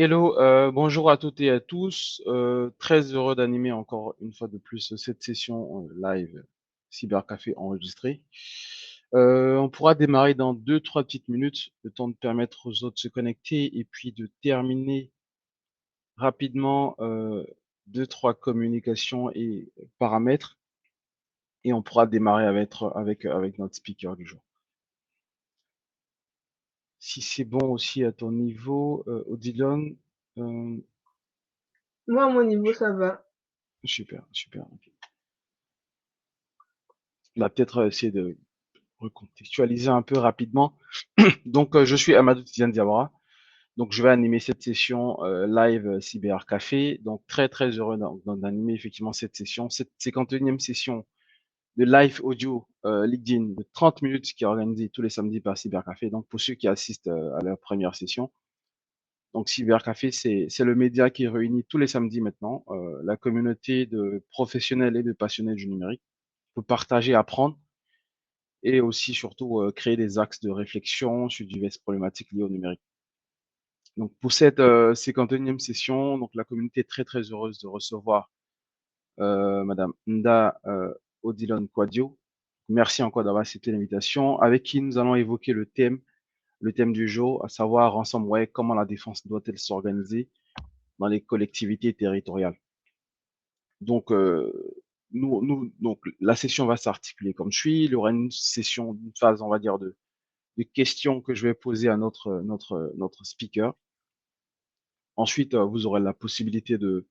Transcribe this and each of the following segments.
Hello, bonjour à toutes et à tous. Très heureux d'animer encore une fois de plus cette session live Cybercafé enregistrée. On pourra démarrer dans deux, trois petites minutes, le temps de permettre aux autres de se connecter et puis de terminer rapidement deux, trois communications et paramètres et on pourra démarrer avec notre speaker du jour. Si c'est bon aussi à ton niveau, Odilon, euh, Moi, à mon niveau, ça va. super, super. Ok. On va peut-être essayer de recontextualiser un peu rapidement. Donc, je suis Amadou Tidiane Diawara. Donc, je vais animer cette session live Cyber Café. Donc, très, très heureux d'animer effectivement cette session, cette 51e session de live audio LinkedIn de 30 minutes qui est organisée tous les samedis par Cyber Café. Donc, pour ceux qui assistent à leur première session. Donc, Cyber Café, c'est le média qui réunit tous les samedis maintenant la communauté de professionnels et de passionnés du numérique pour partager, apprendre et aussi surtout créer des axes de réflexion sur diverses problématiques liées au numérique. Donc pour cette 51e session, donc la communauté est très très heureuse de recevoir Madame Nda Odilon Kwadio. Merci encore d'avoir accepté l'invitation, avec qui nous allons évoquer le thème du jour, à savoir ransomware, comment la défense doit-elle s'organiser dans les collectivités territoriales. Donc donc la session va s'articuler comme suit. Il y aura une session, une phase, on va dire de questions que je vais poser à notre speaker. Ensuite, vous aurez la possibilité de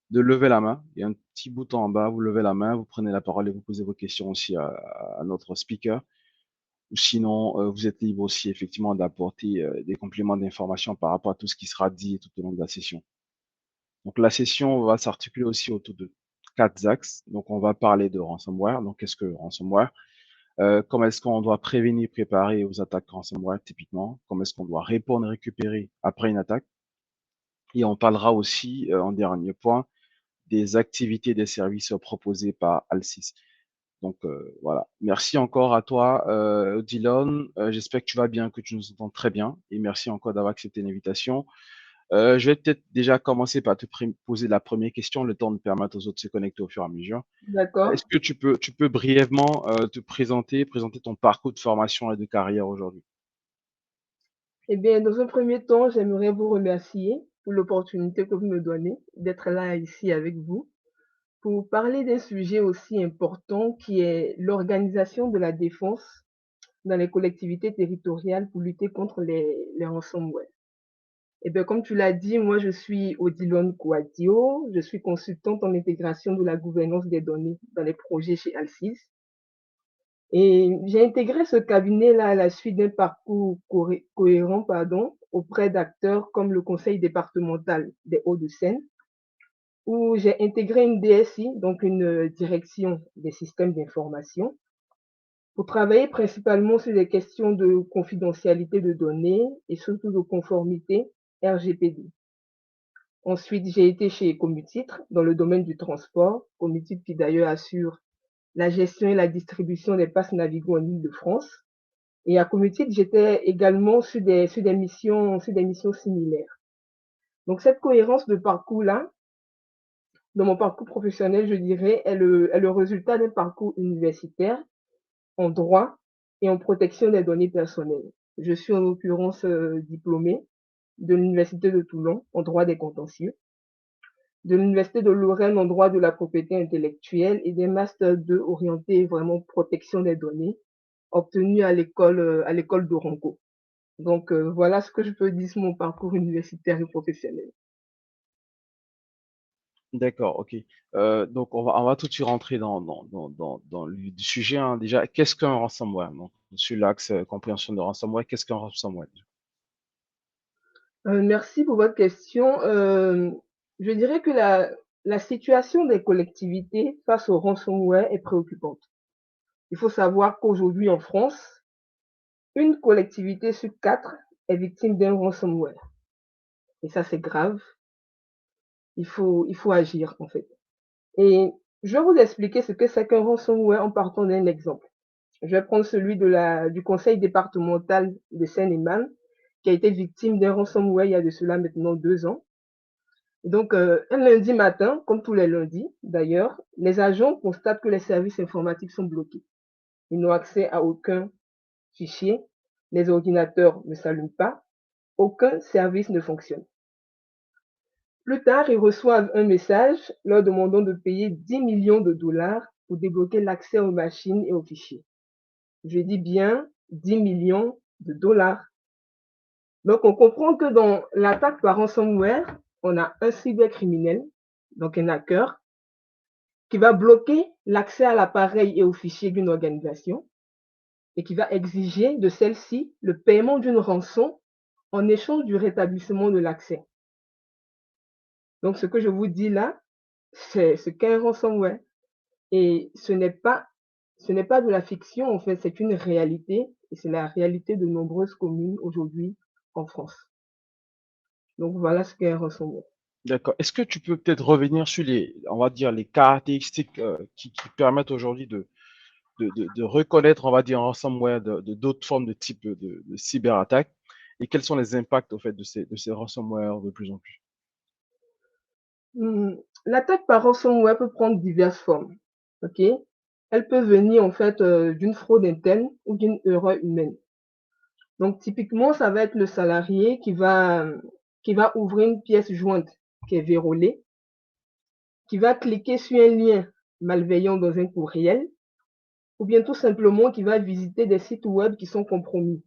lever la main. Il y a un petit bouton en bas, vous levez la main, vous prenez la parole et vous posez vos questions aussi à notre speaker. Ou sinon, vous êtes libre aussi effectivement d'apporter des compléments d'information par rapport à tout ce qui sera dit tout au long de la session. Donc la session va s'articuler aussi autour de quatre axes. Donc on va parler de ransomware. Donc qu'est-ce que ransomware? Comment est-ce qu'on doit prévenir, préparer aux attaques ransomware typiquement? Comment est-ce qu'on doit répondre et récupérer après une attaque? Et on parlera aussi, en dernier point, des activités des services proposés par Alsys. Donc voilà. Merci encore à toi, Dylan. J'espère que tu vas bien, que tu nous entends très bien. Et merci encore d'avoir accepté l'invitation. Je vais peut-être déjà commencer par te poser la première question, le temps de permettre aux autres de se connecter au fur et à mesure. D'accord. Est-ce que tu peux brièvement te présenter ton parcours de formation et de carrière aujourd'hui? Eh bien, dans un premier temps, j'aimerais vous remercier pour l'opportunité que vous me donnez d'être là ici avec vous pour parler d'un sujet aussi important qui est l'organisation de la défense dans les collectivités territoriales pour lutter contre les ransomware. Eh bien, comme tu l'as dit, moi, je suis Odilon Kouadio, je suis consultante en intégration de la gouvernance des données dans les projets chez Alsys. Et j'ai intégré ce cabinet-là à la suite d'un parcours cohérent, auprès d'acteurs comme le conseil départemental des Hauts-de-Seine, où j'ai intégré une DSI, donc une direction des systèmes d'information, pour travailler principalement sur les questions de confidentialité de données et surtout de conformité RGPD. Ensuite, j'ai été chez Comutitre dans le domaine du transport, Comutitre qui d'ailleurs assure la gestion et la distribution des passes Navigo en Île-de-France. Et à Commutit, j'étais également sur des missions similaires. Donc, cette cohérence de parcours-là, dans mon parcours professionnel, je dirais, est le résultat d'un parcours universitaire en droit et en protection des données personnelles. Je suis en l'occurrence diplômée de l'Université de Toulon en droit des contentieux, de l'Université de Lorraine en droit de la propriété intellectuelle et des masters 2 orientés vraiment protection des données obtenus à l'école d'Oronco. Donc, voilà ce que je peux dire sur mon parcours universitaire et professionnel. D'accord, ok. Donc on va tout de suite rentrer dans le vif du sujet, hein. Déjà, qu'est-ce qu'un ransomware? Donc, sur l'axe compréhension de ransomware, qu'est-ce qu'un ransomware? Merci pour votre question. Je dirais que la situation des collectivités face au ransomware est préoccupante. Il faut savoir qu'aujourd'hui en France, une collectivité sur quatre est victime d'un ransomware. Et ça, c'est grave. Il faut agir, en fait. Et je vais vous expliquer ce que c'est qu'un ransomware en partant d'un exemple. Je vais prendre celui du conseil départemental de Seine-et-Marne qui a été victime d'un ransomware il y a de cela maintenant 2 ans. Donc, un lundi matin, comme tous les lundis d'ailleurs, les agents constatent que les services informatiques sont bloqués. Ils n'ont accès à aucun fichier, les ordinateurs ne s'allument pas, aucun service ne fonctionne. Plus tard, ils reçoivent un message leur demandant de payer 10 millions de dollars pour débloquer l'accès aux machines et aux fichiers. Je dis bien 10 millions de dollars. Donc, on comprend que dans l'attaque par ransomware, on a un cybercriminel, donc un hacker, qui va bloquer l'accès à l'appareil et aux fichiers d'une organisation et qui va exiger de celle-ci le paiement d'une rançon en échange du rétablissement de l'accès. Donc, ce que je vous dis là, c'est ce qu'est un ransomware. Et ce n'est pas de la fiction, en fait, c'est une réalité et c'est la réalité de nombreuses communes aujourd'hui en France. Donc, voilà ce qu'est un ransomware. D'accord. Est-ce que tu peux peut-être revenir sur on va dire, les caractéristiques qui permettent aujourd'hui de reconnaître, on va dire, un ransomware d'autres formes de type de cyberattaque et quels sont les impacts, au fait, de ces ransomware de plus en plus? L'attaque par ransomware peut prendre diverses formes. Ok, elle peut venir en fait d'une fraude interne ou d'une erreur humaine. Donc typiquement, ça va être le salarié qui va ouvrir une pièce jointe qui est verrouillée, qui va cliquer sur un lien malveillant dans un courriel, ou bien tout simplement qui va visiter des sites web qui sont compromis.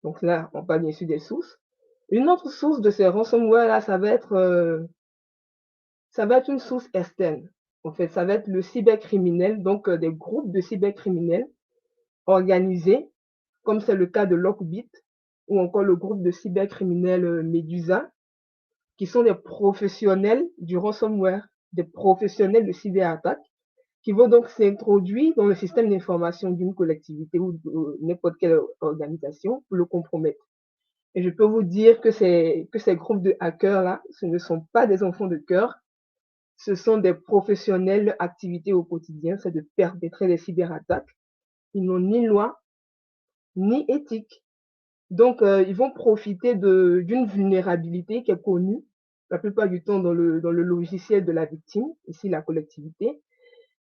Donc là, on parle bien sûr des sources. Une autre source de ces ransomware là, ça va être une source externe. En fait, ça va être le cybercriminel, donc des groupes de cybercriminels organisés, comme c'est le cas de Lockbit, ou encore le groupe de cybercriminels Medusa, qui sont des professionnels du ransomware, des professionnels de cyberattaque, qui vont donc s'introduire dans le système d'information d'une collectivité ou de n'importe quelle organisation pour le compromettre. Et je peux vous dire que ces groupes de hackers-là, ce ne sont pas des enfants de cœur, ce sont des professionnels, leur activité au quotidien, c'est de perpétrer des cyberattaques. Ils n'ont ni loi, ni éthique. Donc, ils vont profiter d'une vulnérabilité qui est connue, la plupart du temps dans le logiciel de la victime, ici la collectivité,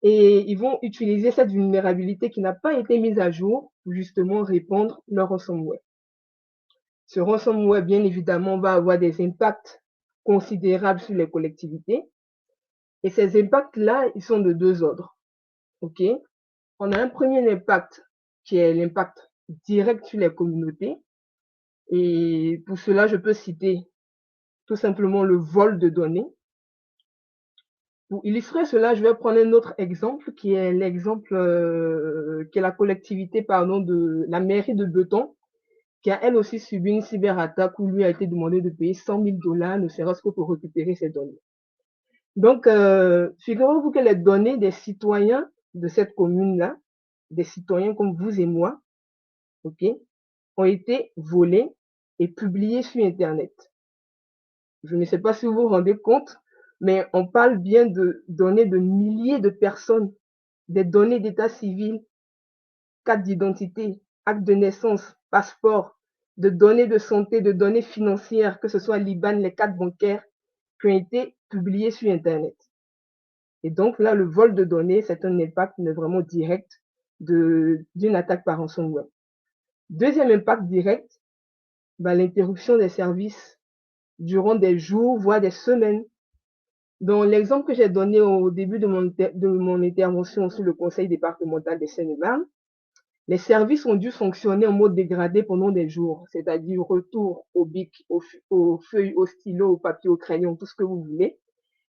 et ils vont utiliser cette vulnérabilité qui n'a pas été mise à jour pour justement répandre leur ransomware. Ce ransomware, bien évidemment, va avoir des impacts considérables sur les collectivités, et ces impacts-là, ils sont de deux ordres. OK? On a un premier impact qui est l'impact direct sur les communautés. Et pour cela, je peux citer tout simplement le vol de données. Pour illustrer cela, je vais prendre un autre exemple qui est l'exemple qui est la collectivité pardon, de la mairie de Beton, qui a elle aussi subi une cyberattaque où lui a été demandé de payer 100 000 dollars, ne serait-ce que pour récupérer ses données. Donc, figurez-vous que les données des citoyens de cette commune-là, des citoyens comme vous et moi, ok, ont été volées et publiées sur Internet. Je ne sais pas si vous vous rendez compte, mais on parle bien de données de milliers de personnes, des données d'état civil, carte d'identité, acte de naissance, passeport, de données de santé, de données financières, que ce soit l'IBAN, les cartes bancaires, qui ont été publiées sur Internet. Et donc là, le vol de données, c'est un impact vraiment direct d'une attaque par ransomware. Deuxième impact direct, l'interruption des services durant des jours, voire des semaines. Dans l'exemple que j'ai donné au début de mon intervention sur le conseil départemental des Seine-et-Marne, les services ont dû fonctionner en mode dégradé pendant des jours, c'est-à-dire retour au bic, aux feuilles, au stylo, au papier, au crayon, tout ce que vous voulez.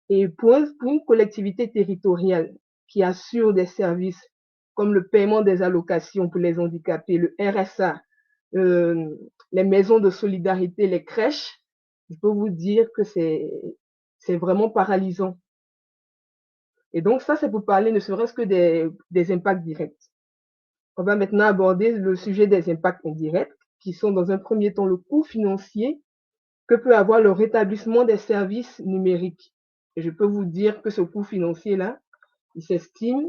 Et pour une collectivité territoriale qui assure des services comme le paiement des allocations pour les handicapés, le RSA, les maisons de solidarité, les crèches, je peux vous dire que c'est vraiment paralysant. Et donc ça, c'est pour parler ne serait-ce que des impacts directs. On va maintenant aborder le sujet des impacts indirects, qui sont dans un premier temps le coût financier que peut avoir le rétablissement des services numériques. Et je peux vous dire que ce coût financier-là, il s'estime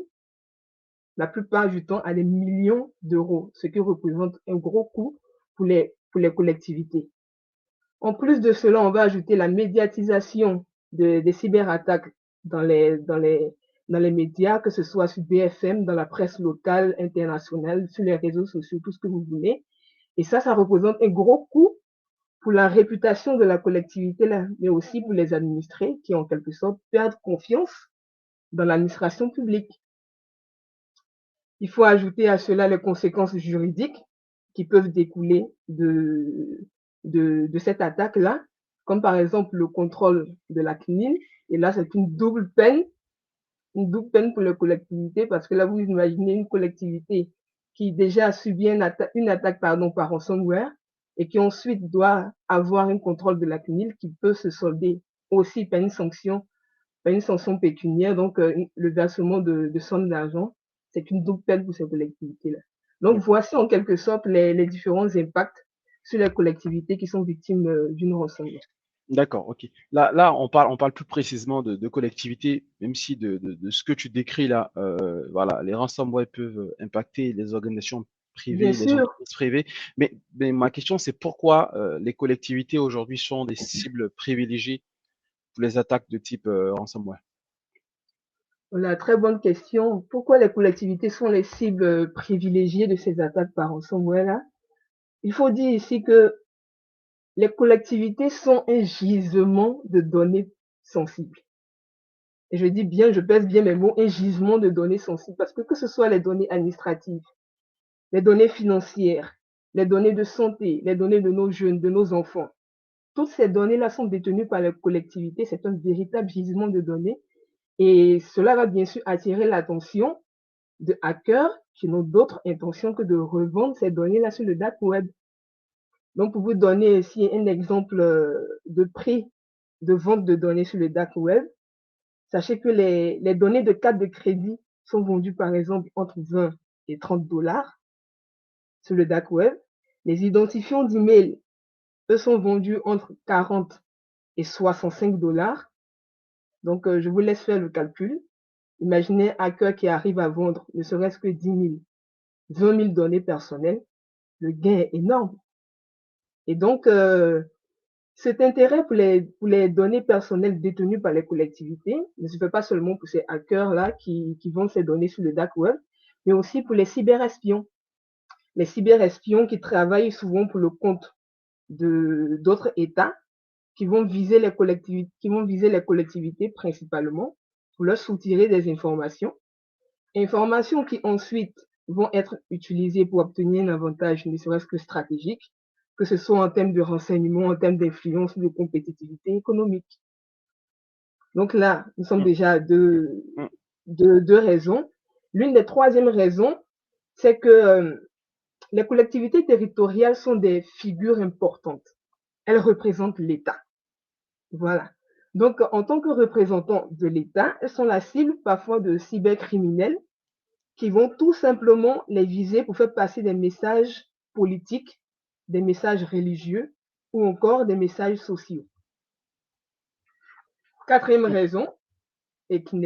la plupart du temps à des millions d'euros, ce qui représente un gros coût pour les pour les collectivités. En plus de cela, on va ajouter la médiatisation des cyberattaques dans les médias, que ce soit sur BFM, dans la presse locale, internationale, sur les réseaux sociaux, tout ce que vous voulez. Et ça représente un gros coût pour la réputation de la collectivité, là, mais aussi pour les administrés qui, en quelque sorte, perdent confiance dans l'administration publique. Il faut ajouter à cela les conséquences juridiques qui peuvent découler de cette attaque-là, comme par exemple le contrôle de la CNIL. Et là, c'est une double peine pour les collectivités, parce que là, vous imaginez une collectivité qui déjà a subi une attaque par ransomware et qui ensuite doit avoir un contrôle de la CNIL qui peut se solder aussi par une sanction pécuniaire, donc le versement de sommes d'argent. C'est une double peine pour ces collectivités-là. Donc, voici en quelque sorte les différents impacts sur les collectivités qui sont victimes d'une ransomware. D'accord, ok. Là, on parle plus précisément de collectivités, même si de ce que tu décris là, voilà, les ransomware peuvent impacter les organisations Bien privées, les sûr, entreprises privées. Mais ma question, c'est pourquoi les collectivités aujourd'hui sont des cibles privilégiées pour les attaques de type ransomware? voilà, très bonne question. Pourquoi les collectivités sont les cibles privilégiées de ces attaques par ransomware-là? Il faut dire ici que les collectivités sont un gisement de données sensibles. Et je pèse bien mes mots, un gisement de données sensibles, parce que ce soit les données administratives, les données financières, les données de santé, les données de nos jeunes, de nos enfants, toutes ces données-là sont détenues par les collectivités. C'est un véritable gisement de données. Et cela va bien sûr attirer l'attention de hackers qui n'ont d'autre intention que de revendre ces données-là sur le dark web. Donc, pour vous donner ici un exemple de prix de vente de données sur le dark web, sachez que les données de carte de crédit sont vendues par exemple entre 20 et 30 dollars sur le dark web. Les identifiants d'email, eux, sont vendus entre 40 et 65 dollars. Donc, je vous laisse faire le calcul. Imaginez un hacker qui arrive à vendre ne serait-ce que 10 000, 20 000 données personnelles. Le gain est énorme. Et donc, cet intérêt pour les données personnelles détenues par les collectivités ne se fait pas seulement pour ces hackers-là qui vendent ces données sur le dark web, mais aussi pour les cyberespions. Les cyberespions qui travaillent souvent pour le compte d'autres États qui vont viser les collectivités principalement pour leur soutirer des informations qui ensuite vont être utilisées pour obtenir un avantage, ne serait-ce que stratégique, que ce soit en termes de renseignement, en termes d'influence ou de compétitivité économique. Donc là, nous sommes déjà à deux raisons. L'une des troisièmes raisons, c'est que les collectivités territoriales sont des figures importantes. Elles représentent l'État. Voilà. Donc, en tant que représentants de l'État, elles sont la cible parfois de cybercriminels qui vont tout simplement les viser pour faire passer des messages politiques, des messages religieux ou encore des messages sociaux. Quatrième raison, et qui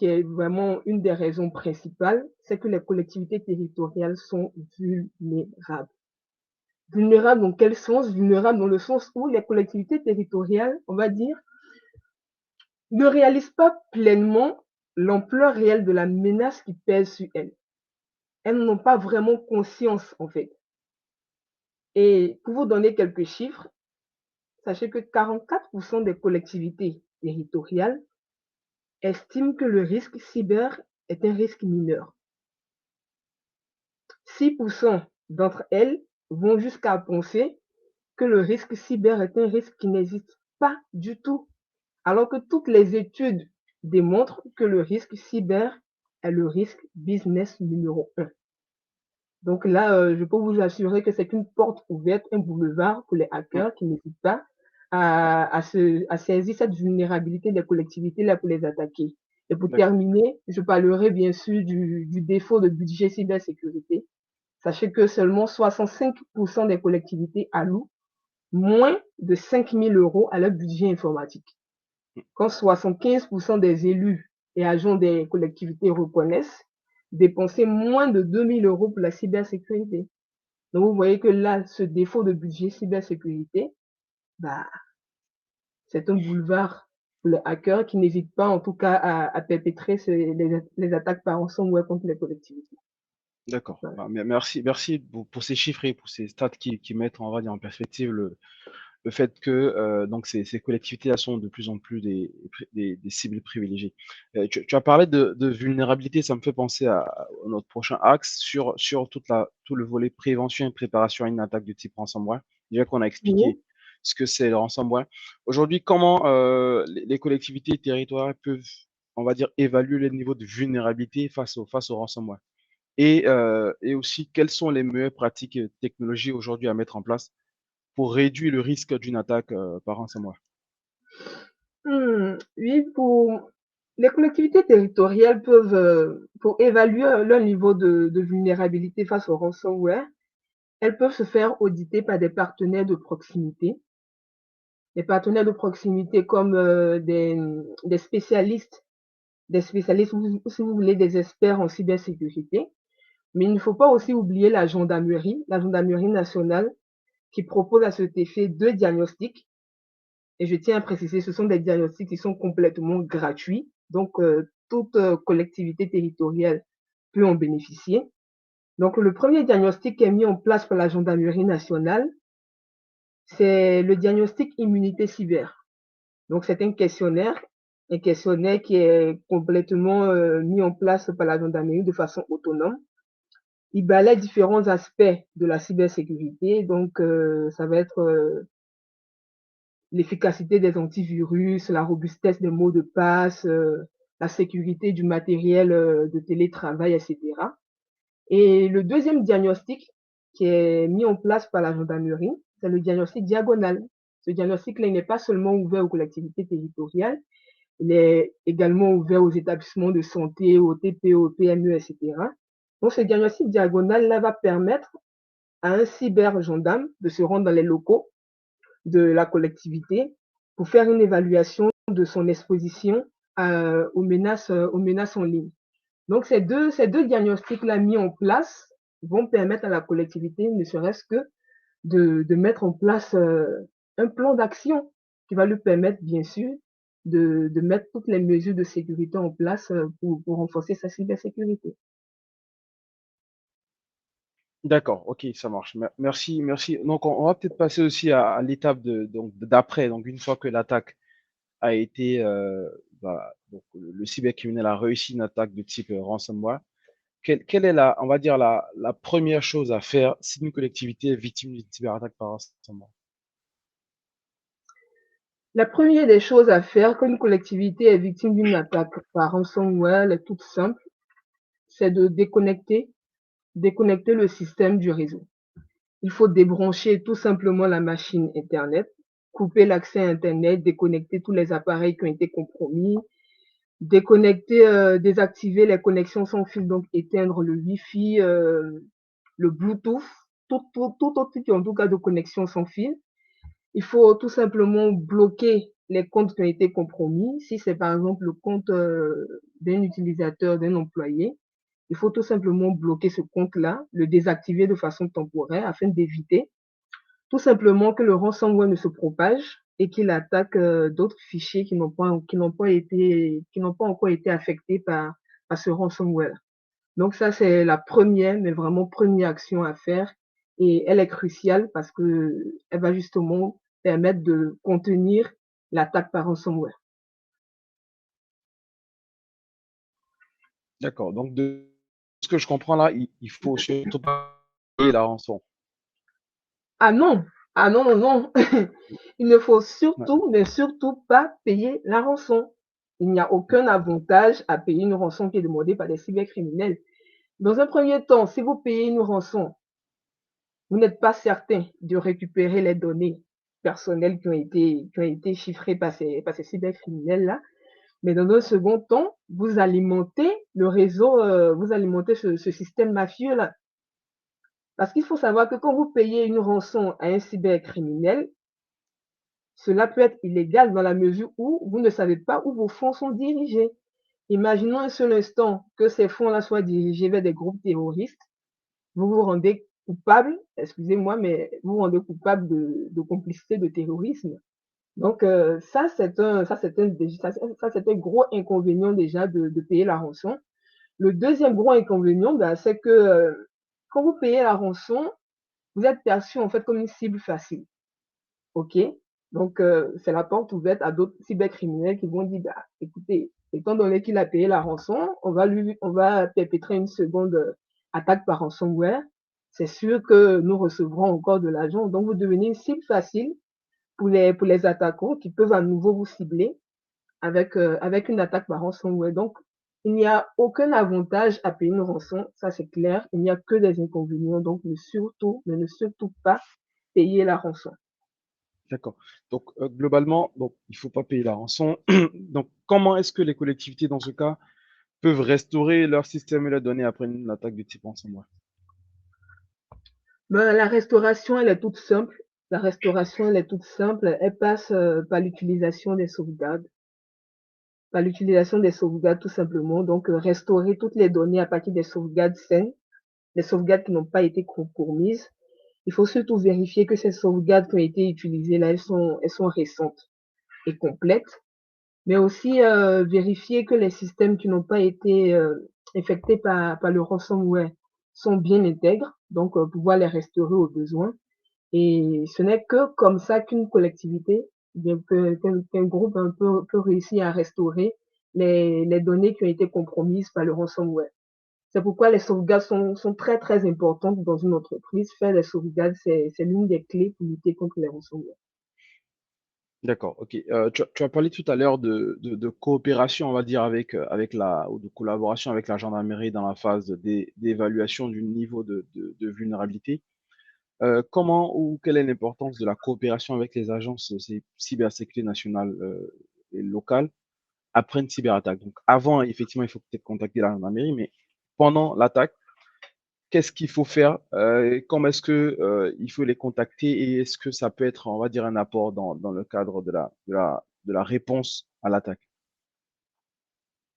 est vraiment une des raisons principales, c'est que les collectivités territoriales sont vulnérables. Vulnérables dans quel sens? Vulnérables dans le sens où les collectivités territoriales, on va dire, ne réalisent pas pleinement l'ampleur réelle de la menace qui pèse sur elles. Elles n'ont pas vraiment conscience, en fait. Et pour vous donner quelques chiffres, sachez que 44% des collectivités territoriales estiment que le risque cyber est un risque mineur. 6% d'entre elles vont jusqu'à penser que le risque cyber est un risque qui n'existe pas du tout, alors que toutes les études démontrent que le risque cyber est le risque business numéro 1. Donc là, je peux vous assurer que c'est une porte ouverte, un boulevard pour les hackers qui n'hésitent pas à saisir cette vulnérabilité des collectivités là pour les attaquer. Et pour terminer, je parlerai bien sûr du défaut de budget cybersécurité. Sachez que seulement 65% des collectivités allouent moins de 5 000 € à leur budget informatique. Quand 75% des élus et agents des collectivités reconnaissent dépenser moins de 2 000 € pour la cybersécurité. Donc, vous voyez que là, ce défaut de budget cybersécurité, bah, c'est un boulevard pour les hackers qui n'hésitent pas, en tout cas, à perpétrer les attaques par ransomware contre les collectivités. D'accord. Voilà. Bah, merci pour ces chiffres et pour ces stats qui mettent, on va dire, en perspective le fait que donc ces collectivités-là sont de plus en plus des cibles privilégiées. Tu as parlé de vulnérabilité, ça me fait penser à notre prochain axe sur tout le volet prévention et préparation à une attaque de type ransomware. Déjà qu'on a Oui. expliqué ce que c'est le ransomware. Aujourd'hui, comment les collectivités territoriales peuvent, on va dire, évaluer le niveau de vulnérabilité face au ransomware? Et aussi, quelles sont les meilleures pratiques et technologies aujourd'hui à mettre en place pour réduire le risque d'une attaque par ransomware? Oui, pour les collectivités territoriales peuvent, pour évaluer leur niveau de vulnérabilité face au ransomware, elles peuvent se faire auditer par des partenaires de proximité. Des partenaires de proximité comme des spécialistes, ou si vous voulez, des experts en cybersécurité. Mais il ne faut pas aussi oublier la gendarmerie nationale, qui propose à cet effet 2 diagnostics. Et je tiens à préciser, ce sont des diagnostics qui sont complètement gratuits. Donc, toute collectivité territoriale peut en bénéficier. Donc, le premier diagnostic qui est mis en place par la gendarmerie nationale, c'est le diagnostic immunité cyber. Donc, c'est un questionnaire qui est complètement mis en place par la gendarmerie de façon autonome. Il balaie différents aspects de la cybersécurité. Donc, ça va être l'efficacité des antivirus, la robustesse des mots de passe, la sécurité du matériel de télétravail, etc. Et le deuxième diagnostic qui est mis en place par la gendarmerie, c'est le diagnostic diagonal. Ce diagnostic-là, il n'est pas seulement ouvert aux collectivités territoriales, il est également ouvert aux établissements de santé, aux TPE, aux PME, etc. Donc, ce diagnostic diagonal-là va permettre à un cybergendarme de se rendre dans les locaux de la collectivité pour faire une évaluation de son exposition aux menaces en ligne. Donc, ces deux diagnostics-là mis en place vont permettre à la collectivité, ne serait-ce que de mettre en place un plan d'action qui va lui permettre, bien sûr, de mettre toutes les mesures de sécurité en place pour renforcer sa cybersécurité. D'accord, ok, ça marche. Merci. Donc, on va peut-être passer aussi à l'étape d'après. Donc, une fois que l'attaque a été, donc, le cybercriminel a réussi une attaque de type ransomware. Quelle est on va dire, la première chose à faire si une collectivité est victime d'une cyberattaque par ransomware? La première des choses à faire quand une collectivité est victime d'une attaque par ransomware, elle est toute simple, c'est de déconnecter le système du réseau. Il faut débrancher tout simplement la machine Internet, couper l'accès à Internet, déconnecter tous les appareils qui ont été compromis, désactiver les connexions sans fil, donc éteindre le Wi-Fi, le Bluetooth, tout autre type en tout cas de connexion sans fil. Il faut tout simplement bloquer les comptes qui ont été compromis. Si c'est par exemple le compte d'un utilisateur, d'un employé, il faut tout simplement bloquer ce compte-là, le désactiver de façon temporaire afin d'éviter tout simplement que le ransomware ne se propage et qu'il attaque d'autres fichiers qui n'ont pas encore été affectés par ce ransomware. Donc ça, c'est la première, mais vraiment première action à faire. Et elle est cruciale parce que elle va justement permettre de contenir l'attaque par ransomware. D'accord. Donc, de ce que je comprends là, il faut surtout pas payer la rançon. Ah non, ah non, non, non. Il ne faut Ouais. surtout, mais surtout pas payer la rançon. Il n'y a aucun avantage à payer une rançon qui est demandée par des cybercriminels. Dans un premier temps, si vous payez une rançon, vous n'êtes pas certain de récupérer les données personnelles qui ont été chiffrées par ces cybercriminels-là. Mais dans un second temps, vous alimentez le réseau, vous alimentez ce système mafieux-là. Parce qu'il faut savoir que quand vous payez une rançon à un cybercriminel, cela peut être illégal dans la mesure où vous ne savez pas où vos fonds sont dirigés. Imaginons un seul instant que ces fonds-là soient dirigés vers des groupes terroristes. Vous vous rendez coupable, excusez-moi, mais vous rendez coupable de complicité de terrorisme. Donc, ça, c'est un gros inconvénient déjà de payer la rançon. Le deuxième gros inconvénient, ben, c'est que quand vous payez la rançon, vous êtes perçu en fait comme une cible facile. OK? Donc, c'est la porte ouverte à d'autres cybercriminels qui vont dire, bah, écoutez, étant donné qu'il a payé la rançon, on va perpétrer une seconde attaque par ransomware. C'est sûr que nous recevrons encore de l'argent. Donc, vous devenez une cible facile pour les attaquants qui peuvent à nouveau vous cibler avec une attaque par ransomware. Donc, il n'y a aucun avantage à payer une rançon, ça c'est clair. Il n'y a que des inconvénients. Donc, ne surtout pas payer la rançon. D'accord. Donc, globalement, donc, il faut pas payer la rançon. Donc, comment est-ce que les collectivités, dans ce cas, peuvent restaurer leur système et la données après une attaque de type ransomware? Ben, la restauration, elle est toute simple. La restauration, elle est toute simple. Elle passe par l'utilisation des sauvegardes. Par l'utilisation des sauvegardes, tout simplement. Donc, restaurer toutes les données à partir des sauvegardes saines, des sauvegardes qui n'ont pas été compromises. Il faut surtout vérifier que ces sauvegardes qui ont été utilisées là, elles sont récentes et complètes. Mais aussi vérifier que les systèmes qui n'ont pas été infectés par le ransomware sont bien intègres, donc pouvoir les restaurer au besoin. Et ce n'est que comme ça qu'une collectivité, qu'un groupe peut réussir à restaurer les données qui ont été compromises par le ransomware. C'est pourquoi les sauvegardes sont très très importantes dans une entreprise. Faire des sauvegardes, c'est l'une des clés pour lutter contre les ransomware. D'accord, ok. Tu as parlé tout à l'heure de coopération, on va dire, ou de collaboration avec la gendarmerie dans la phase d'évaluation du niveau de vulnérabilité. Comment ou quelle est l'importance de la coopération avec les agences cybersécurité nationale et locale après une cyberattaque? Donc, avant, effectivement, il faut peut-être contacter la gendarmerie, mais pendant l'attaque, qu'est-ce qu'il faut faire? Comment est-ce que il faut les contacter et est-ce que ça peut être, on va dire, un apport dans le cadre de la réponse à l'attaque?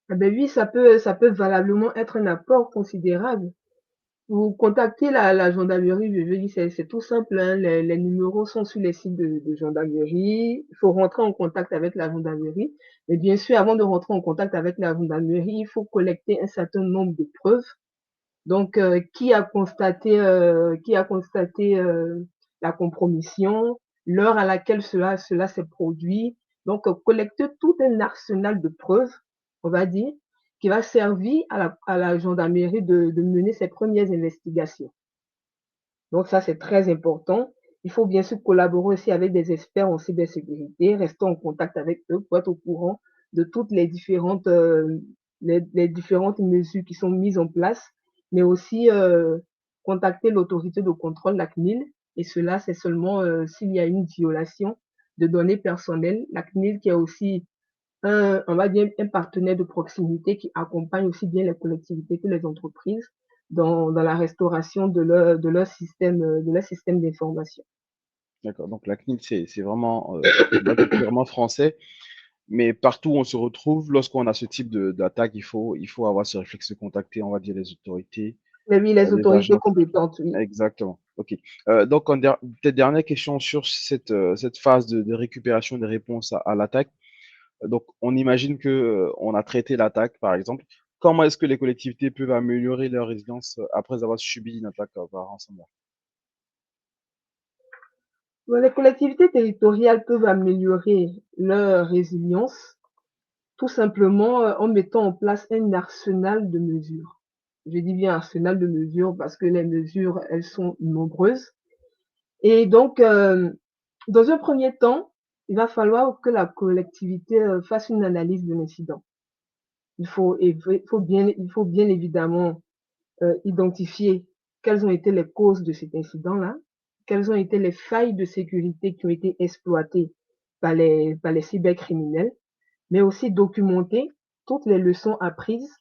Ah ben oui, ça peut valablement être un apport considérable. Vous contactez la gendarmerie, je veux dire, c'est tout simple, hein. Les numéros sont sur les sites de gendarmerie. Il faut rentrer en contact avec la gendarmerie. Mais bien sûr, avant de rentrer en contact avec la gendarmerie, il faut collecter un certain nombre de preuves. Donc, qui a constaté la compromission, l'heure à laquelle cela s'est produit. Donc, collecter tout un arsenal de preuves, on va dire, qui va servir à la gendarmerie de mener ses premières investigations. Donc, ça, c'est très important. Il faut bien sûr collaborer aussi avec des experts en cybersécurité, rester en contact avec eux pour être au courant de toutes les différentes mesures qui sont mises en place, mais aussi contacter l'autorité de contrôle, la CNIL, et cela, c'est seulement s'il y a une violation de données personnelles. La CNIL qui est aussi on va dire, un partenaire de proximité qui accompagne aussi bien les collectivités que les entreprises dans la restauration de leur système d'information. D'accord. Donc, la CNIL, c'est vraiment, on va dire, purement français. Mais partout où on se retrouve, lorsqu'on a ce type d'attaque, il faut avoir ce réflexe de contacter, on va dire, les autorités, Mais oui, les les autorités agences. compétentes, oui. Exactement. OK. Donc, peut-être dernière question sur cette phase de récupération des réponses à l'attaque. Donc, on imagine que on a traité l'attaque, par exemple. Comment est-ce que les collectivités peuvent améliorer leur résilience après avoir subi une attaque par ransomware? Les collectivités territoriales peuvent améliorer leur résilience tout simplement en mettant en place un arsenal de mesures. Je dis bien arsenal de mesures parce que les mesures, elles sont nombreuses. Et donc, dans un premier temps, il va falloir que la collectivité fasse une analyse de l'incident. Il faut bien évidemment identifier quelles ont été les causes de cet incident-là, quelles ont été les failles de sécurité qui ont été exploitées par les cybercriminels, mais aussi documenter toutes les leçons apprises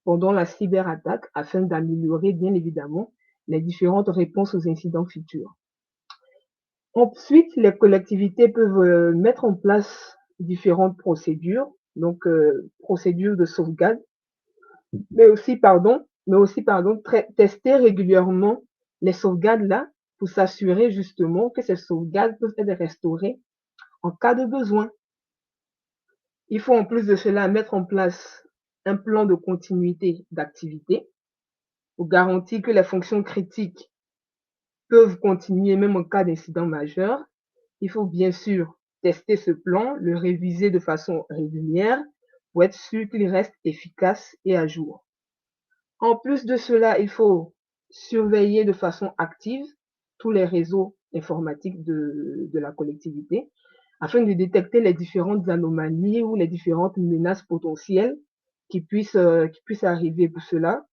pendant la cyberattaque afin d'améliorer bien évidemment les différentes réponses aux incidents futurs. Ensuite, les collectivités peuvent mettre en place différentes procédures, donc procédures de sauvegarde, mais aussi, tester régulièrement les sauvegardes là pour s'assurer justement que ces sauvegardes peuvent être restaurées en cas de besoin. Il faut en plus de cela mettre en place un plan de continuité d'activité pour garantir que les fonctions critiques peuvent continuer même en cas d'incident majeur. Il faut bien sûr tester ce plan, le réviser de façon régulière pour être sûr qu'il reste efficace et à jour. En plus de cela, il faut surveiller de façon active tous les réseaux informatiques de la collectivité afin de détecter les différentes anomalies ou les différentes menaces potentielles qui puissent arriver. Pour cela,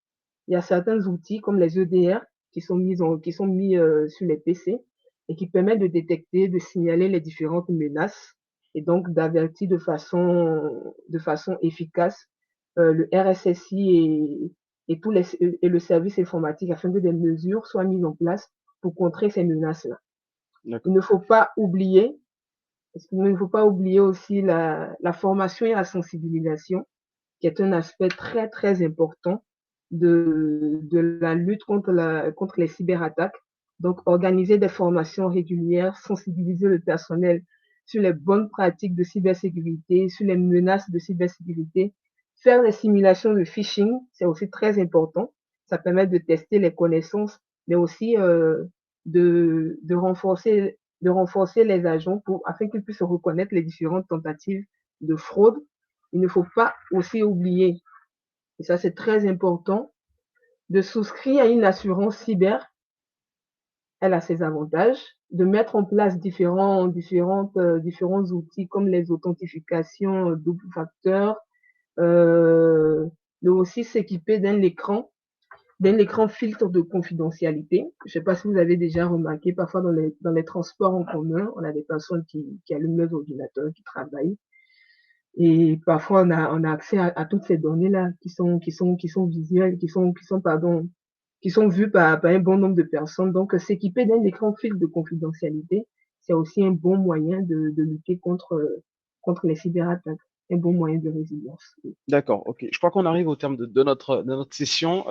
il y a certains outils comme les EDR qui sont mis sur les PC et qui permettent de détecter, de signaler les différentes menaces et donc d'avertir de façon efficace le RSSI et le service informatique afin que des mesures soient mises en place pour contrer ces menaces-là. Il D'accord. ne faut pas oublier, parce qu'il ne faut pas oublier aussi la formation et la sensibilisation, qui est un aspect très, très important de la lutte contre les cyberattaques. Donc, organiser des formations régulières, sensibiliser le personnel sur les bonnes pratiques de cybersécurité, sur les menaces de cybersécurité, faire des simulations de phishing, c'est aussi très important. Ça permet de tester les connaissances, mais aussi de renforcer les agents afin qu'ils puissent reconnaître les différentes tentatives de fraude. Il ne faut pas aussi oublier, et ça c'est très important, de souscrire à une assurance cyber. Elle a ses avantages, de mettre en place différents outils comme les authentifications double facteur, de aussi s'équiper d'un écran filtre de confidentialité. Je ne sais pas si vous avez déjà remarqué, parfois dans les transports en commun, on a des personnes qui allument leurs ordinateurs, qui travaillent. Et parfois, on a accès à toutes ces données-là qui sont visuelles, qui sont vues par un bon nombre de personnes. Donc, s'équiper d'un écran filtre de confidentialité, c'est aussi un bon moyen de lutter contre les cyberattaques, un bon moyen de résilience. D'accord, ok. Je crois qu'on arrive au terme de notre session.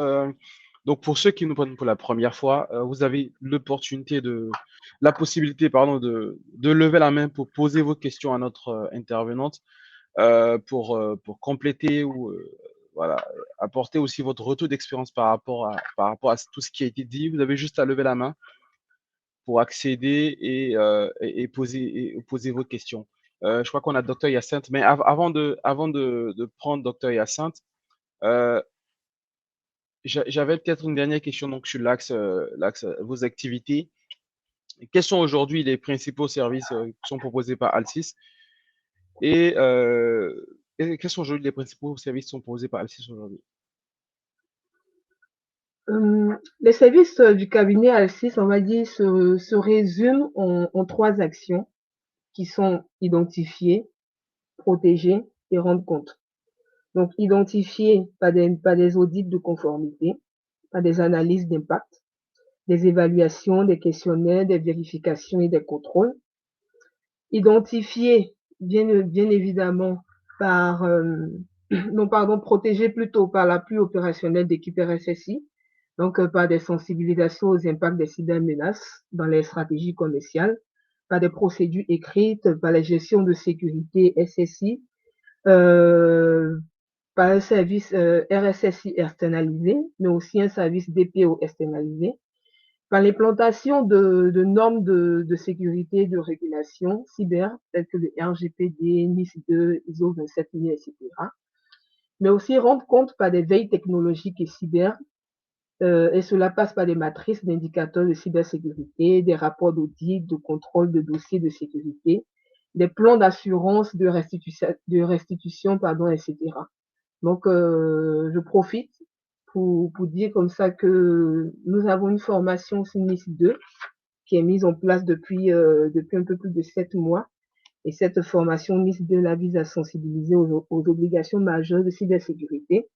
Donc, pour ceux qui nous prennent pour la première fois, vous avez la possibilité, pardon, de lever la main pour poser vos questions à notre intervenante, pour compléter ou voilà, apporter aussi votre retour d'expérience par rapport à tout ce qui a été dit. Vous avez juste à lever la main pour accéder et poser vos questions. Je crois qu'on a Dr Hyacinthe, mais avant de prendre Dr Hyacinthe, euh, j'avais peut-être une dernière question donc sur l'axe vos activités. Quels sont aujourd'hui les principaux services qui sont proposés par Alsys et, quels sont aujourd'hui les principaux services qui sont proposés par Alsys aujourd'hui? Les services du cabinet Alcis, on va dire, se résument en trois actions qui sont identifier, protéger et rendre compte. Donc, identifier par des audits de conformité, par des analyses d'impact, des évaluations, des questionnaires, des vérifications et des contrôles. Identifier, bien évidemment, par, non, pardon, protéger plutôt par l'appui opérationnel d'équipe RSSI, donc par des sensibilisations aux impacts des cybermenaces dans les stratégies commerciales, par des procédures écrites, par la gestion de sécurité SSI, euh, par un service RSSI externalisé, mais aussi un service DPO externalisé, par l'implantation de normes de sécurité, de régulation cyber, telles que le RGPD, NIS2, ISO 27000, etc. Mais aussi rendre compte par des veilles technologiques et cyber, et cela passe par des matrices d'indicateurs de cybersécurité, des rapports d'audit, de contrôle de dossiers de sécurité, des plans d'assurance, de restitution, pardon, etc. Donc, je profite pour dire comme ça que nous avons une formation sur NIS2 qui est mise en place depuis un peu plus de 7 mois. Et cette formation NIS2 la vise à sensibiliser aux obligations majeures de cybersécurité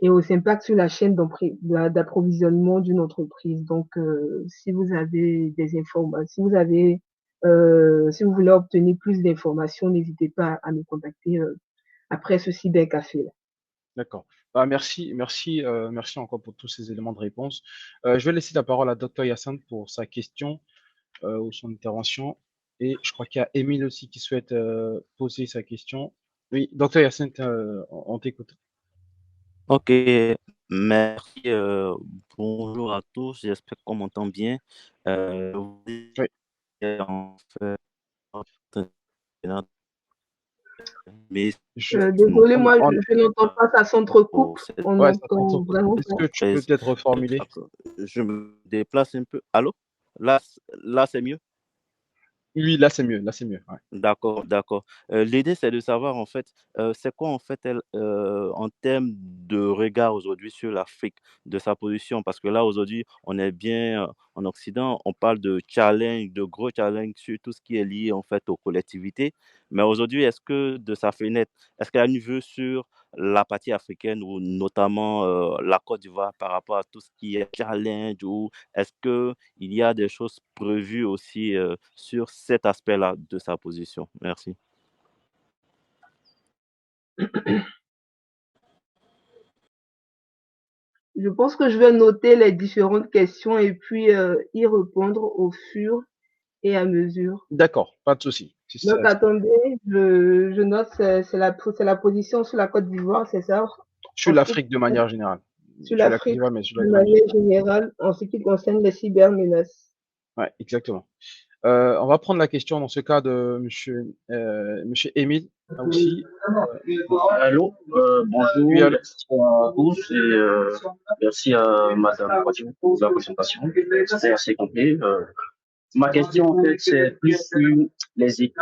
et aux impacts sur la chaîne d'approvisionnement d'une entreprise. Donc, si vous avez des informations, si vous voulez obtenir plus d'informations, n'hésitez pas à nous contacter après ce cybercafé-là. D'accord. Bah, merci encore pour tous ces éléments de réponse. Je vais laisser la parole à Dr Yassine pour sa question ou son intervention. Et je crois qu'il y a Émile aussi qui souhaite poser sa question. Oui, Dr Yassine, on t'écoute. Ok, merci. Bonjour à tous. J'espère qu'on m'entend bien. Vous Oui, étiez en fait mais je, Désolé, moi, on- je n'entends pas, ça s'entrecoupe. pour cette On ouais, ça entend s'entrecoupe. vraiment Est-ce pas. que tu peux thèse, peut-être reformuler? d'accord. Je me déplace un peu. Allô? Là, là, c'est mieux? Oui, là c'est mieux, là c'est mieux. Ouais. D'accord, d'accord. L'idée, c'est de savoir, en fait, c'est quoi, en fait, elle, en termes de regard aujourd'hui sur l'Afrique, de sa position? Parce que là, aujourd'hui, on est bien en Occident, on parle de challenge, de gros challenge sur tout ce qui est lié, en fait, aux collectivités. Mais aujourd'hui, est-ce que de sa fenêtre, est-ce qu'elle a une vue sur la partie africaine ou notamment la Côte d'Ivoire par rapport à tout ce qui est challenge ou est-ce que il y a des choses prévues aussi sur cet aspect-là de sa position. Merci. Je pense que je vais noter les différentes questions et puis y répondre au fur et à mesure. D'accord, pas de souci. Donc, attendez, je note, c'est la position sur la Côte d'Ivoire, c'est ça? Sur En ce qui l'Afrique de manière générale. sur Sur la Côte l'Afrique d'Ivoire, mais sur de de manière manière générale, en ce qui concerne les cybermenaces. Ouais, exactement. On va prendre la question dans ce cas de monsieur Émile là aussi. Allô, Oui, bonjour, allô? merci à tous et merci à Madame Poitiers pour la présentation. C'était assez complet. Ma question, en fait, c'est plus sur les équipes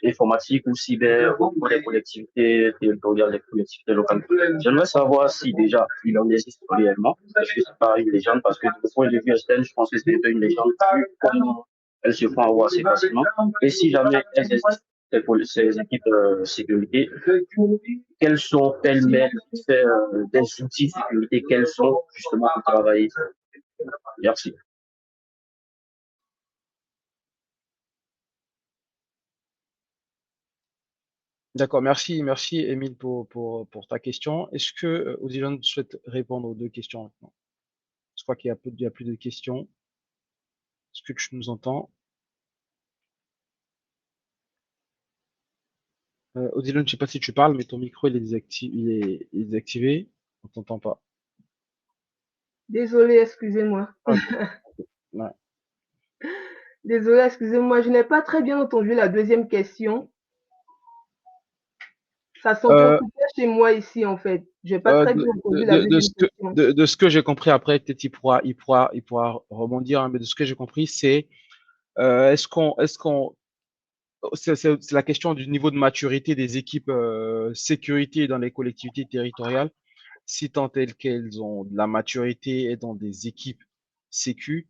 informatiques ou cyber pour les collectivités territoriales, les collectivités locales. J'aimerais savoir si déjà il en existe réellement. Est-ce que c'est pas une légende? Parce que du point de vue externe, je pense que c'est un peu une légende. Comme elles se font avoir assez facilement. Et si jamais elles existent, ces équipes sécurité, quels sont pêle-mêle des outils de sécurité, quels sont justement pour travailler? Merci. D'accord, merci Émile pour ta question. Est-ce que Odilon souhaite répondre aux deux questions maintenant? Je crois il y a plus de questions. Est-ce que tu nous entends? Odilon, je ne sais pas si tu parles, mais ton micro il est désactivé. On t'entend pas. Désolée, excusez-moi. Ok. Ouais. Désolée, excusez-moi, je n'ai pas très bien entendu la deuxième question. Ça Euh, s'entrecoupait chez moi ici, en fait. J'ai pas très bien entendu la deuxième question. de ce que j'ai compris après, peut-être il pourra rebondir, hein, mais de ce que j'ai compris, c'est est-ce qu'on c'est la question du niveau de maturité des équipes sécurité dans les collectivités territoriales, si tant est qu'elles ont de la maturité et dans des équipes sécu.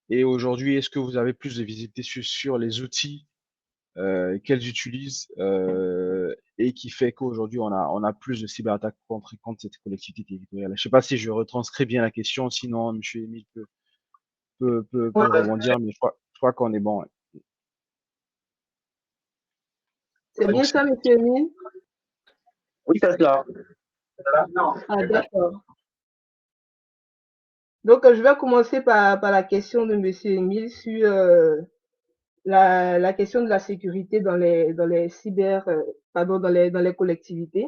Et aujourd'hui, est-ce que vous avez plus de visibilité sur les outils qu'elles utilisent et qui fait qu'aujourd'hui on a plus de cyberattaques contre cette collectivité territoriale. Je sais pas si je retranscris bien la question, sinon Monsieur Emile peut Ouais, rebondir, mais je crois qu'on est bon. Ouais. c'est Donc bien ça, monsieur Emile? Oui, c'est cela. Ah, d'accord. Donc, je vais commencer par la question de monsieur Emile sur la question de la sécurité dans les cyber, pardon, dans les collectivités.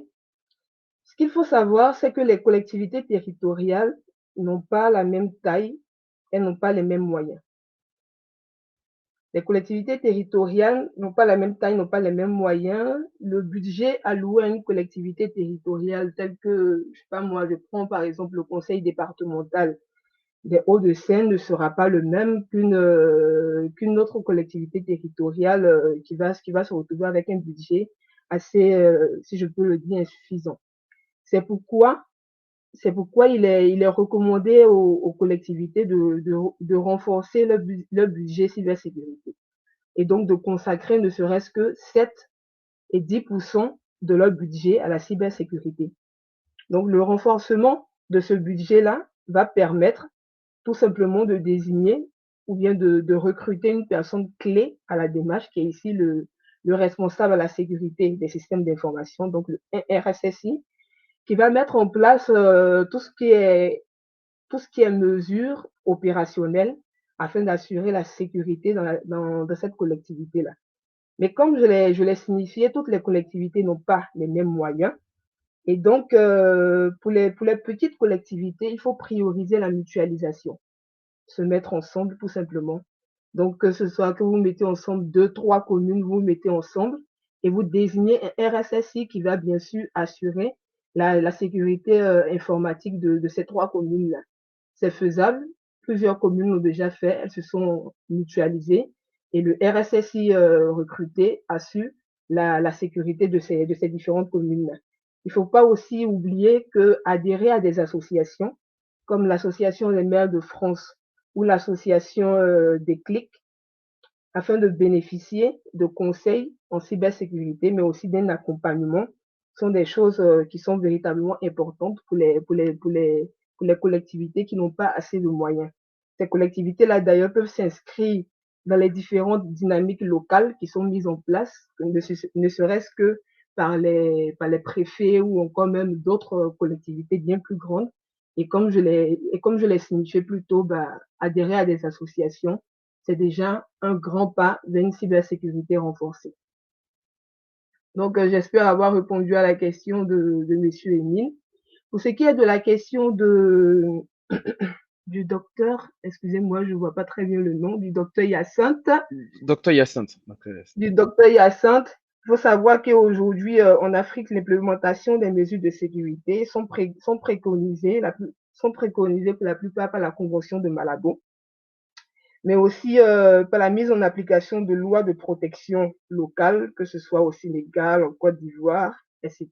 Ce qu'il faut savoir, c'est que les collectivités territoriales n'ont pas la même taille, elles n'ont pas les mêmes moyens. Les collectivités territoriales n'ont pas la même taille, n'ont pas les mêmes moyens. Le budget alloué à une collectivité territoriale telle que, je sais pas moi, je prends par exemple le conseil départemental des Hauts-de-Seine ne sera pas le même qu'une autre collectivité territoriale qui va se retrouver avec un budget assez, si je peux le dire, insuffisant. C'est pourquoi, c'est pourquoi il est recommandé aux collectivités de renforcer leur budget cybersécurité et donc de consacrer ne serait-ce que 7 et 10% de leur budget à la cybersécurité. Donc le renforcement de ce budget-là va permettre tout simplement de désigner ou bien de recruter une personne clé à la démarche qui est ici le responsable à la sécurité des systèmes d'information, donc le RSSI, qui va mettre en place tout ce qui est mesures opérationnelles afin d'assurer la sécurité dans cette collectivité-là. Mais comme je l'ai signifié, toutes les collectivités n'ont pas les mêmes moyens. Et donc, pour les petites collectivités, il faut prioriser la mutualisation, se mettre ensemble tout simplement. Donc, que ce soit que vous mettez ensemble 2, 3 communes, vous mettez ensemble et vous désignez un RSSI qui va bien sûr assurer la sécurité informatique de ces 3 communes-là. C'est faisable. Plusieurs communes l'ont déjà fait. Elles se sont mutualisées et le RSSI recruté assure la sécurité de ces différentes communes-là. Il ne faut pas aussi oublier que adhérer à des associations comme l'association des maires de France ou l'association des clics afin de bénéficier de conseils en cybersécurité, mais aussi d'un accompagnement, sont des choses qui sont véritablement importantes pour les collectivités qui n'ont pas assez de moyens. Ces collectivités-là, d'ailleurs, peuvent s'inscrire dans les différentes dynamiques locales qui sont mises en place, ne serait-ce que par les préfets ou encore même d'autres collectivités bien plus grandes. Et comme je l'ai signifié plus tôt, adhérer à des associations, c'est déjà un grand pas vers une cybersécurité renforcée. Donc, j'espère avoir répondu à la question de Monsieur Émile. Pour ce qui est de la question du docteur, excusez-moi, je ne vois pas très bien le nom, du docteur Hyacinthe. Docteur Hyacinthe. Du docteur Hyacinthe, il faut savoir qu'aujourd'hui, en Afrique, l'implémentation des mesures de sécurité sont préconisées pour la plupart par la Convention de Malabo, mais aussi par la mise en application de lois de protection locale, que ce soit au Sénégal, en Côte d'Ivoire, etc.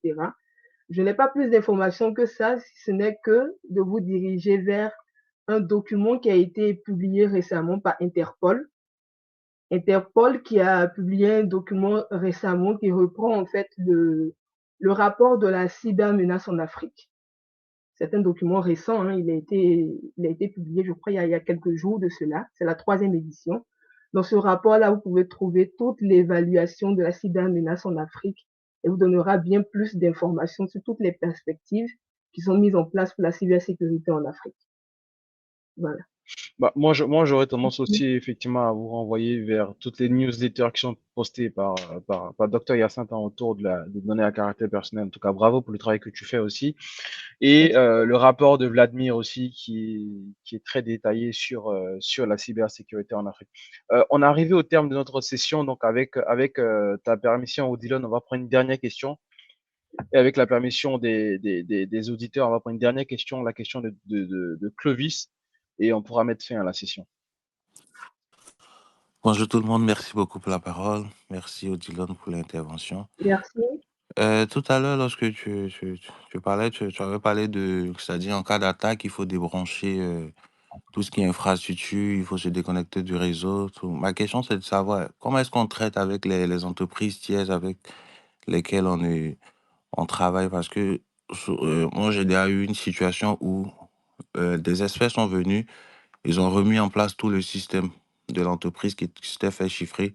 Je n'ai pas plus d'informations que ça, si ce n'est que de vous diriger vers un document qui a été publié récemment par Interpol. Interpol qui a publié un document récemment qui reprend en fait le rapport de la cybermenace en Afrique. C'est un document récent, hein, il a été publié, je crois, il y a quelques jours de cela. C'est la 3e édition. Dans ce rapport-là, vous pouvez trouver toute l'évaluation de la cybermenace en Afrique et vous donnera bien plus d'informations sur toutes les perspectives qui sont mises en place pour la cybersécurité en Afrique. Voilà. Moi, j'aurais tendance aussi effectivement à vous renvoyer vers toutes les newsletters qui sont postées par Dr Hyacinthe autour des données à caractère personnel. En tout cas, bravo pour le travail que tu fais aussi. Et le rapport de Vladimir aussi qui est très détaillé sur la cybersécurité en Afrique. On est arrivé au terme de notre session, donc avec ta permission, Odilon, on va prendre une dernière question. Et avec la permission des auditeurs, on va prendre une dernière question, la question de Clovis, et on pourra mettre fin à la session. Bonjour tout le monde, merci beaucoup pour la parole. Merci Odilon pour l'intervention. Merci. Tout à l'heure, lorsque tu parlais, tu avais parlé c'est-à-dire en cas d'attaque, il faut débrancher tout ce qui est infrastructure, il faut se déconnecter du réseau. Tout. Ma question, c'est de savoir comment est-ce qu'on traite avec les entreprises tiers avec lesquelles on travaille, parce que moi, j'ai déjà eu une situation où des experts sont venus, ils ont remis en place tout le système de l'entreprise qui s'était fait chiffrer.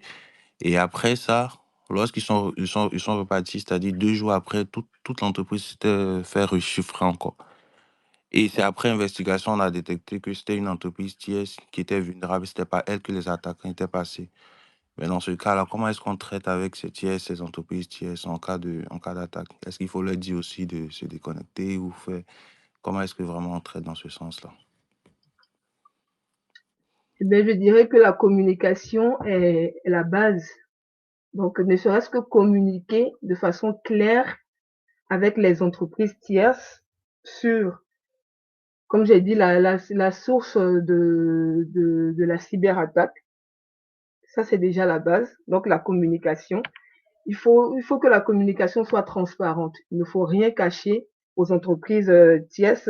Et après ça, lorsqu'ils sont repartis, c'est-à-dire 2 jours après, toute l'entreprise s'était fait rechiffrer encore. Et c'est après investigation, on a détecté que c'était une entreprise tierce qui était vulnérable. C'était pas elle que les attaquants étaient passés. Mais dans ce cas-là, comment est-ce qu'on traite avec ces entreprises tierces en cas d'attaque? Est-ce qu'il faut leur dire aussi de se déconnecter ou faire... Comment est-ce que vraiment on traite dans ce sens-là? Eh bien, je dirais que la communication est la base. Donc, ne serait-ce que communiquer de façon claire avec les entreprises tierces sur, comme j'ai dit, la source de la cyberattaque. Ça, c'est déjà la base. Donc, la communication. Il faut que la communication soit transparente. Il ne faut rien cacher aux entreprises tierces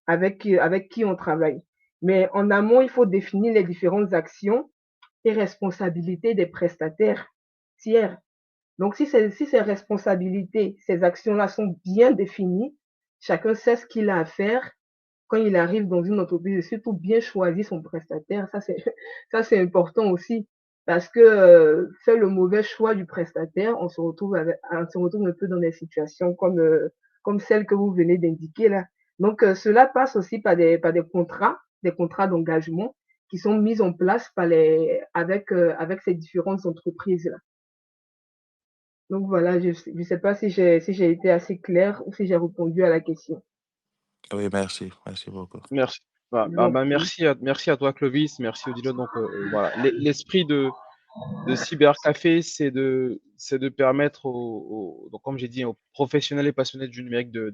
avec qui on travaille. Mais en amont, il faut définir les différentes actions et responsabilités des prestataires tiers. Donc, si ces responsabilités, ces actions-là sont bien définies, chacun sait ce qu'il a à faire quand il arrive dans une entreprise, et surtout bien choisir son prestataire. Ça, c'est important aussi. Parce que faire le mauvais choix du prestataire, on se retrouve un peu dans des situations comme comme celle que vous venez d'indiquer là. Donc, cela passe aussi par des contrats d'engagement qui sont mis en place avec ces différentes entreprises-là. Donc voilà, je ne sais pas si j'ai été assez claire ou si j'ai répondu à la question. Oui, merci. Merci beaucoup. Merci. Merci à toi, Clovis. Merci, Odilo. Donc, voilà. L'esprit de Cybercafé, c'est de permettre donc, comme j'ai dit, aux professionnels et passionnés du numérique de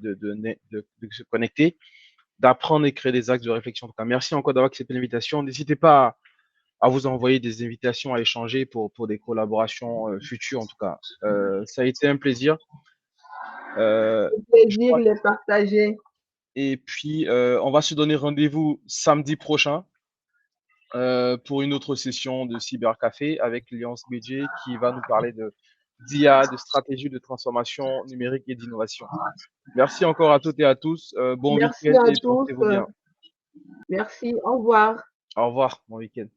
se connecter, d'apprendre et créer des axes de réflexion. En tout cas, merci encore d'avoir accepté l'invitation. N'hésitez pas à vous envoyer des invitations à échanger pour des collaborations futures, en tout cas. Ça a été un plaisir. Plaisir de les partager. Et puis, on va se donner rendez-vous samedi prochain pour une autre session de Cybercafé avec Lyonce BG qui va nous parler d'IA, de stratégie de transformation numérique et d'innovation. Merci encore à toutes et à tous. Bon Merci week-end à et tous. portez-vous bien. Merci. Au revoir. Au revoir. Bon week-end.